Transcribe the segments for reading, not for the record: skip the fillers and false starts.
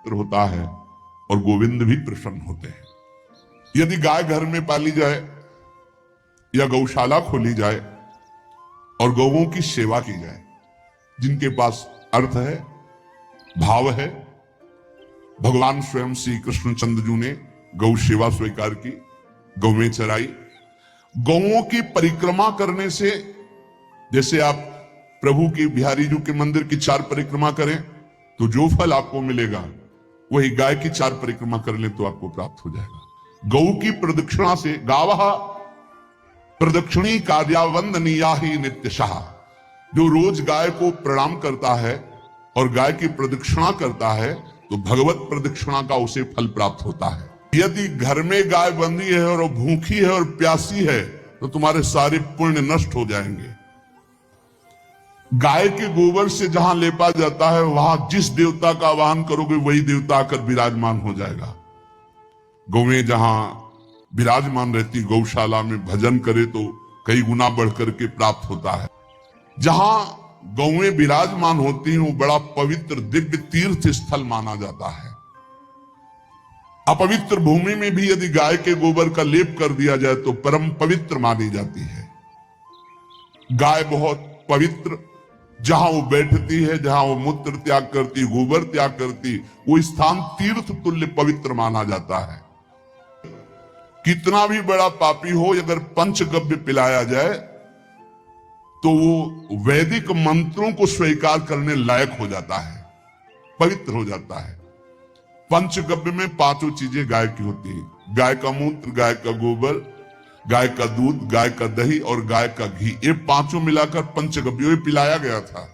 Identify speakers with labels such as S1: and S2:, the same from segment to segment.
S1: होता है और गोविंद भी प्रसन्न होते हैं। यदि गाय घर में पाली जाए या गौशाला खोली जाए और गौओं की सेवा की जाए, जिनके पास अर्थ है, भाव है, भगवान स्वयं श्री कृष्णचंद्र जी ने गौ सेवा स्वीकार की, गौवें चराई। गौओं की परिक्रमा करने से, जैसे आप प्रभु के बिहारी जी के मंदिर की 4 परिक्रमा करें तो जो फल आपको मिलेगा वही गाय की 4 परिक्रमा कर ले तो आपको प्राप्त हो जाएगा। गौ की प्रदक्षिणा से, गावः प्रदक्षिणी कार्यावंदनीया ही नित्यशः, जो रोज गाय को प्रणाम करता है और गाय की प्रदक्षिणा करता है तो भगवत प्रदक्षिणा का उसे फल प्राप्त होता है। यदि घर में गाय बंधी है और भूखी है और प्यासी है तो तुम्हारे सारे पुण्य नष्ट हो जाएंगे। गाय के गोबर से जहां लेपा जाता है वहां जिस देवता का आवाहन करोगे वही देवता आकर विराजमान हो जाएगा। गौवें जहां विराजमान रहती, गौशाला में भजन करे तो कई गुना बढ़कर के प्राप्त होता है। जहां गौवें विराजमान होती हैं वो बड़ा पवित्र दिव्य तीर्थ स्थल माना जाता है। अपवित्र भूमि में भी यदि गाय के गोबर का लेप कर दिया जाए तो परम पवित्र मानी जाती है। गाय बहुत पवित्र, जहां वो बैठती है, जहां वो मूत्र त्याग करती, गोबर त्याग करती, वो स्थान तीर्थ तुल्य पवित्र माना जाता है। कितना भी बड़ा पापी हो, अगर पंचगव्य पिलाया जाए तो वो वैदिक मंत्रों को स्वीकार करने लायक हो जाता है, पवित्र हो जाता है। पंचगव्य में 5 चीजें गाय की होती है: गाय का मूत्र, गाय का गोबर, गाय का दूध, गाय का दही और गाय का घी। ये 5 मिलाकर पंचगव्य पिलाया गया था।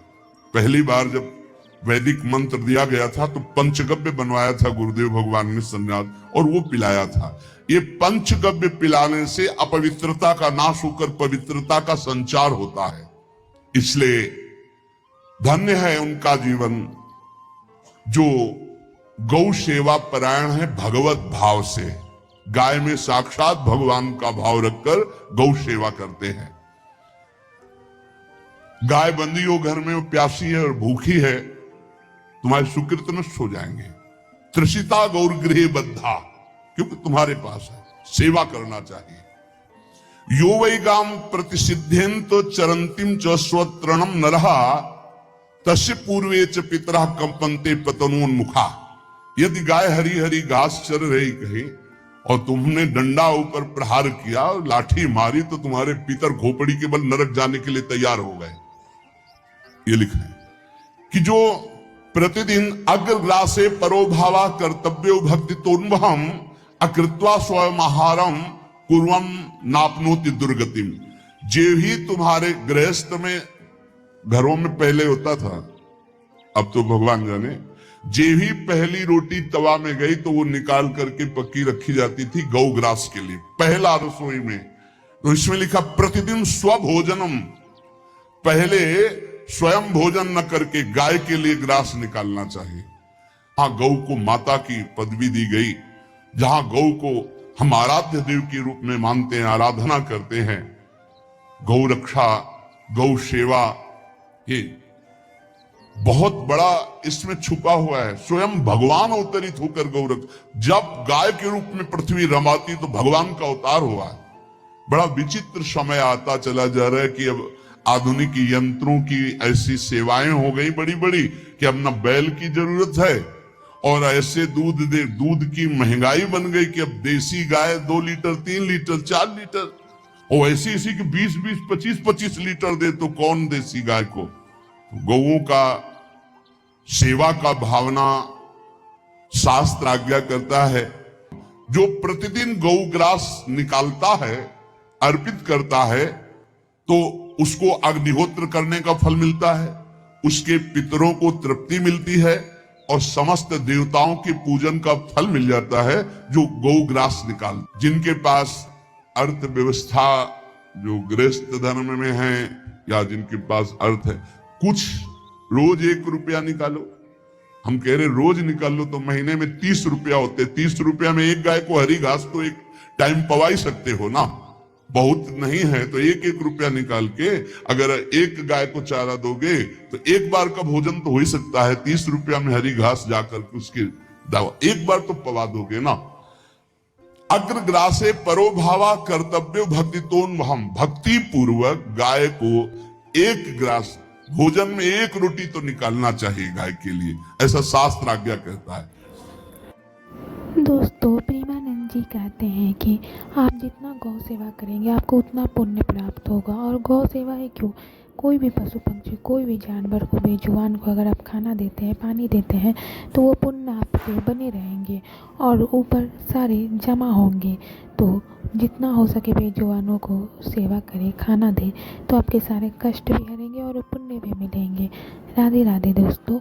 S1: पहली बार जब वैदिक मंत्र दिया गया था तो पंचगव्य बनवाया था गुरुदेव भगवान ने सन्यास, और वो पिलाया था। ये पंचगव्य पिलाने से अपवित्रता का नाश होकर पवित्रता का संचार होता है। इसलिए धन्य है उनका जीवन जो गौ सेवा परायण है भगवत भाव से। गाय में साक्षात भगवान का भाव रखकर गौ सेवा करते हैं। गाय बंदी हो घर में, वो प्यासी है और भूखी है, तुम्हारे सुकृत नष्ट हो जाएंगे। तृषिता गौर गृह बद्धा, क्योंकि तुम्हारे पास है, सेवा करना चाहिए। यो वै गाम प्रतिसिद्धेन तो चरंतिम च स्वतरणम नरहा तस्य पूर्वे च पितरः कंपन्ते पतनोन्मुखा। यदि गाय हरी हरी घास चर रही कहीं और तुमने डंडा ऊपर प्रहार किया, लाठी मारी, तो तुम्हारे पितर खोपड़ी के बल नरक जाने के लिए तैयार हो गए। ये लिखा है कि जो प्रतिदिन अग्रग्रासे परोभावा कर्तव्यो भक्ति तोन्वहम अकृत्वा स्वयं आहारम कुर्वम नापनोति दुर्गतिम। जे ही तुम्हारे गृहस्थ में, घरों में पहले होता था, अब तो भगवान जाने, जे ही पहली रोटी तवा में गई तो वो निकाल करके पक्की रखी जाती थी गौग्रास के लिए, पहला रसोई में। तो इसमें लिखा प्रतिदिन स्वभोजनम, पहले स्वयं भोजन न करके गाय के लिए ग्रास निकालना चाहिए। जहां गौ को माता की पदवी दी गई, जहां गौ को हम आराध्य देव के रूप में मानते हैं, आराधना करते हैं, गौ रक्षा, गौ सेवा, ये बहुत बड़ा इसमें छुपा हुआ है। स्वयं भगवान अवतरित होकर गौरख, जब गाय के रूप में पृथ्वी रमाती तो भगवान का अवतार हुआ है। बड़ा विचित्र समय आता चला जा रहा है कि अब आधुनिक यंत्रों की ऐसी सेवाएं हो गई बड़ी बड़ी कि अब न बैल की जरूरत है, और ऐसे दूध की महंगाई बन गई कि अब देसी गाय 2 लीटर 3 लीटर 4 लीटर, और ऐसी ऐसी कि 20-20 25-25 लीटर दे तो कौन देसी गाय को। गौओं का सेवा का भावना शास्त्र आज्ञा करता है। जो प्रतिदिन गौग्रास निकालता है, अर्पित करता है, तो उसको अग्निहोत्र करने का फल मिलता है, उसके पितरों को तृप्ति मिलती है और समस्त देवताओं के पूजन का फल मिल जाता है जो गौग्रास निकाल। जिनके पास अर्थव्यवस्था, जो गृहस्थ धर्म में है या जिनके पास अर्थ है, कुछ रोज 1 रुपया निकालो। हम कह रहे रोज निकाल लो तो महीने में 30 रुपया होते। 30 रुपया में एक गाय को हरी घास तो एक टाइम पवा ही सकते हो ना, बहुत नहीं है तो 1-1 रुपया निकाल के अगर एक गाय को चारा दोगे तो एक बार का भोजन तो हो ही सकता है। 30 रुपया में हरी घास जाकर उसके देखो एक बार तो पवा दोगे ना। अग्रग्रासे परोभावा कर्तव्य भक्तितोन्वहम, भक्ति पूर्वक गाय को एक ग्रास भोजन में एक रोटी तो निकालना चाहिए गाय के लिए, ऐसा शास्त्र आज्ञा कहता है।
S2: दोस्तों, प्रेमानंद जी कहते हैं कि आप जितना गौ सेवा करेंगे आपको उतना पुण्य प्राप्त होगा। और गौ सेवा ही क्यों, कोई भी पशु पक्षी, कोई भी जानवर को, बेजुबान को अगर आप खाना देते हैं, पानी देते हैं, तो वो पुण्य आपके बने रहेंगे और ऊपर सारे जमा होंगे। तो जितना हो सके बेजुबानों को सेवा करें, खाना दें, तो आपके सारे कष्ट भी हरेंगे और पुण्य भी मिलेंगे। राधे राधे दोस्तों।